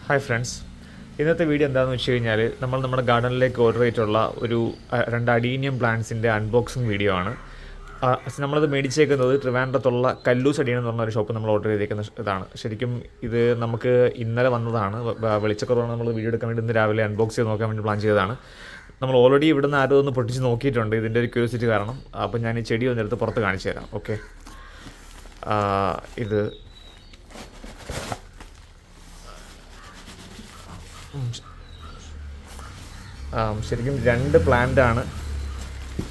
Hi friends, ഇന്നത്തെ video എന്താണെന്ന് വെച്ച് കഴിഞ്ഞാൽ നമ്മുടെ ഗാർഡനിലേക്ക് ഓർഡർ ചെയ്തിട്ടുള്ള ഒരു 2 അഡീനിയം പ്ലാന്റ്സിൻ്റെ അൺബോക്സിങ് വീഡിയോ ആണ്. നമ്മളത് മേടിച്ചേക്കുന്നത് ട്രിവാൻഡ്രത്തുള്ള കല്ലൂസ് അഡീനം എന്ന് പറഞ്ഞ ഒരു ഷോപ്പ് നമ്മൾ ഓർഡർ ചെയ്തേക്കുന്ന ഇതാണ്. ശരിക്കും ഇത് നമുക്ക് ഇന്നലെ വന്നതാണ്. വെളിച്ചക്കുറവാണ് നമ്മൾ വീഡിയോ എടുക്കാൻ വേണ്ടി ഇന്ന് രാവിലെ അൺബോക്സ് ചെയ്ത് നോക്കാൻ വേണ്ടി പ്ലാൻ ചെയ്തതാണ്. നമ്മൾ ഓൾറെഡി ഇവിടുന്ന് ആരും ഒന്ന് പൊട്ടിച്ച് നോക്കിയിട്ടുണ്ട് ഇതിൻ്റെ ഒരു ക്യൂരിയോസിറ്റി കാരണം. അപ്പോൾ ഞാൻ ഈ ചെടി ഒന്നെടുത്ത് പുറത്ത് കാണിച്ചു തരാം. ഓക്കെ, ഇത് ശരിക്കും 2 പ്ലാന്റാണ്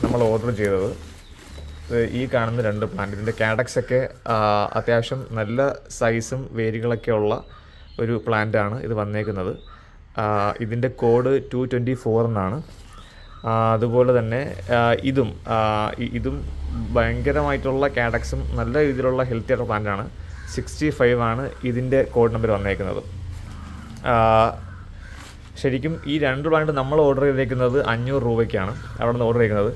നമ്മൾ ഓർഡർ ചെയ്തത്. ഈ കാണുന്ന 2 പ്ലാന്റ്, ഇതിൻ്റെ കാഡക്സൊക്കെ അത്യാവശ്യം നല്ല സൈസും വേരുകളൊക്കെ ഉള്ള ഒരു പ്ലാന്റാണ് ഇത് വന്നേക്കുന്നത്. ഇതിൻ്റെ കോഡ് 224 എന്നാണ്. അതുപോലെ തന്നെ ഇതും ഭയങ്കരമായിട്ടുള്ള കാഡക്സും നല്ല രീതിയിലുള്ള ഹെൽത്തി ആയിട്ടുള്ള പ്ലാന്റാണ്. 65 ആണ് ഇതിൻ്റെ കോഡ് നമ്പർ വന്നേക്കുന്നത്. ശരിക്കും ഈ 2 പ്ലാന്റ് നമ്മൾ ഓർഡർ ചെയ്തേക്കുന്നത് 500 രൂപയ്ക്കാണ് അവിടെ നിന്ന് ഓർഡർ ചെയ്തേക്കുന്നത്.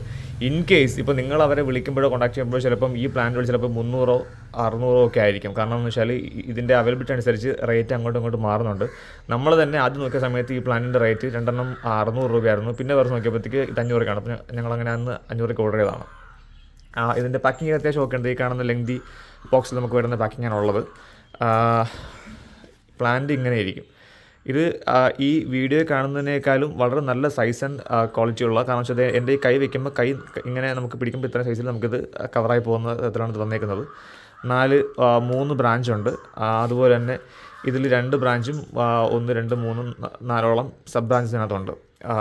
ഇൻ കേസ് ഇപ്പോൾ നിങ്ങൾ അവരെ വിളിക്കുമ്പോഴോ കോൺടാക്ട് ചെയ്യുമ്പോഴോ ചിലപ്പം ഈ പ്ലാന്റുകൾ ചിലപ്പോൾ 300 600 ഒക്കെ ആയിരിക്കും. കാരണം എന്ന് വെച്ചാൽ ഇതിൻ്റെ അവൈലബിലിറ്റി അനുസരിച്ച് റേറ്റ് അങ്ങോട്ടും ഇങ്ങോട്ടും മാറുന്നുണ്ട്. നമ്മൾ തന്നെ ആദ്യം നോക്കിയ സമയത്ത് ഈ പ്ലാന്റിൻ്റെ റേറ്റ് 2 600 രൂപയായിരുന്നു. പിന്നെ വേറെ നോക്കിയപ്പോഴത്തേക്ക് ഇത് 500 അപ്പോൾ ഞങ്ങളങ്ങനെ അന്ന് 500 ഓർഡർ ചെയ്തതാണ്. ഇതിൻ്റെ പാക്കിങ് അത്യാവശ്യം ഒക്കെ ഉണ്ട്. ഈ കാണുന്ന ലെങ്തി ബോക്സിൽ നമുക്ക് വരുന്ന പാക്കിങ്ങാണ് ഉള്ളത്. പ്ലാന്റ് ഇങ്ങനെ ഇരിക്കും. ഇത് ഈ വീഡിയോ കാണുന്നതിനേക്കാളും വളരെ നല്ല സൈസ് ആൻഡ് ക്വാളിറ്റി ഉള്ള, കാരണം വെച്ചാൽ എൻ്റെ ഈ കൈ വയ്ക്കുമ്പോൾ ഇങ്ങനെ നമുക്ക് പിടിക്കുമ്പോൾ ഇത്ര സൈസിൽ നമുക്കിത് കവറായി പോകുന്ന തരത്തിലാണ് ഇത് വന്നേക്കുന്നത്. 3 ബ്രാഞ്ചുണ്ട്. അതുപോലെ തന്നെ ഇതിൽ 2 ബ്രാഞ്ചും 1 2 3 4ഓളം സബ് ബ്രാഞ്ചസ് ഇതിനകത്തുണ്ട്.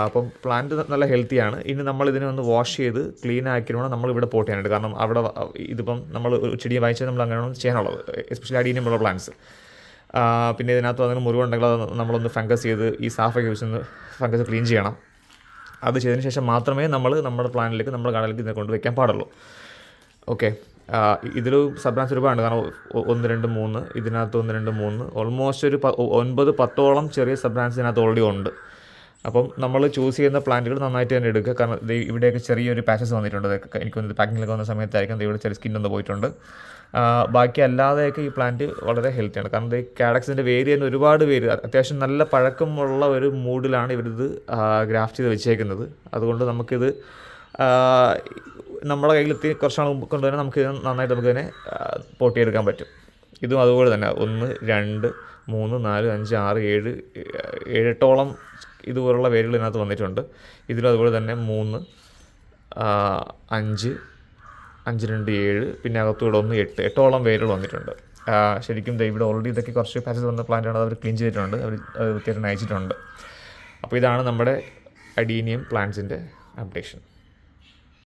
അപ്പം പ്ലാന്റ് നല്ല ഹെൽത്തിയാണ്. ഇനി നമ്മളിതിനെ ഒന്ന് വാഷ് ചെയ്ത് ക്ലീൻ ആക്കിയിട്ട് നമ്മളിവിടെ പോട്ട് ചെയ്യാനുണ്ട്. കാരണം അവിടെ ഇതിപ്പം നമ്മൾ ചെടി വാങ്ങിച്ചാൽ നമ്മൾ അങ്ങനെയാണ് ചെയ്യാനുള്ളത്, എസ്പെഷ്യലി അഡീനിയമുള്ള പ്ലാന്റ്സ്. പിന്നെ ഇതിനകത്ത് അതിന് മുറിവുണ്ടെങ്കിൽ അത് നമ്മളൊന്ന് ഫംഗസ് ചെയ്ത് ഈ സാഫൊക്കെ യൂസ് ചെയ്ത് ഫംഗസ് ക്ലീൻ ചെയ്യണം. അത് ചെയ്തതിന് ശേഷം മാത്രമേ നമ്മുടെ പ്ലാനിലേക്ക് നമ്മുടെ ഗാർഡനിലേക്ക് ഇതിനെ കൊണ്ട് വയ്ക്കാൻ പാടുള്ളൂ. ഓക്കെ, ഇതിൽ സബ് ബ്രാഞ്ച് ഒരുപാടുണ്ട്. കാരണം 1 2 3 ഇതിനകത്ത് 1 2 3 ഓൾമോസ്റ്റ് ഒരു 9 10ഓളം ചെറിയ സബ് ബ്രാഞ്ച് ഇതിനകത്ത് ഓൾറെഡി ഉണ്ട്. അപ്പം നമ്മൾ ചൂസ് ചെയ്യുന്ന പ്ലാന്റുകൾ നന്നായിട്ട് തന്നെ എടുക്കുക. കാരണം ഇവിടെയൊക്കെ ചെറിയൊരു പാച്ചസ് വന്നിട്ടുണ്ട്. എനിക്കൊന്ന് പാക്കിങ്ങിലൊക്കെ വന്ന സമയത്തായിരിക്കും ഇവിടെ ചെറിയ സ്കിന്നൊന്ന് പോയിട്ടുണ്ട്. ബാക്കി അല്ലാതെയൊക്കെ ഈ പ്ലാന്റ് വളരെ ഹെൽത്തിയാണ്. കാരണം ഈ കാഡക്സിൻ്റെ വേര് തന്നെ ഒരുപാട് പേര് അത്യാവശ്യം നല്ല പഴക്കമുള്ള ഒരു മൂഡിലാണ് ഇവരിത് ഗ്രാഫ്റ്റ് ചെയ്ത് വെച്ചേക്കുന്നത്. അതുകൊണ്ട് നമുക്കിത് നമ്മുടെ കയ്യിലെത്തി കുറച്ച് നാൾ മുമ്പ് കൊണ്ടുതന്നെ നന്നായിട്ട് നമുക്കിതിനെ പോട്ട് ചെയ്തെടുക്കാൻ പറ്റും. ഇതും അതുപോലെ തന്നെ 1 2 3 4 5 6 7 8ഓളം ഇതുപോലുള്ള വേരുകൾ ഇതിനകത്ത് വന്നിട്ടുണ്ട്. ഇതിലും അതുപോലെ തന്നെ 3 5 5 2 7 പിന്നെ അകത്തൂടെ 1 8ഓളം വേരുകൾ വന്നിട്ടുണ്ട്. ശരിക്കും ഇവിടെ ഓൾറെഡി ഇതൊക്കെ കുറച്ച് പാച്ചസ് വന്ന പ്ലാന്റാണ്. അവർ ക്ലീൻ ചെയ്തിട്ടുണ്ട്, അവർ വൃത്തിയായിട്ട് അയച്ചിട്ടുണ്ട്. അപ്പോൾ ഇതാണ് നമ്മുടെ അഡീനിയം പ്ലാന്റ്സിൻ്റെ അപ്ഡേഷൻ.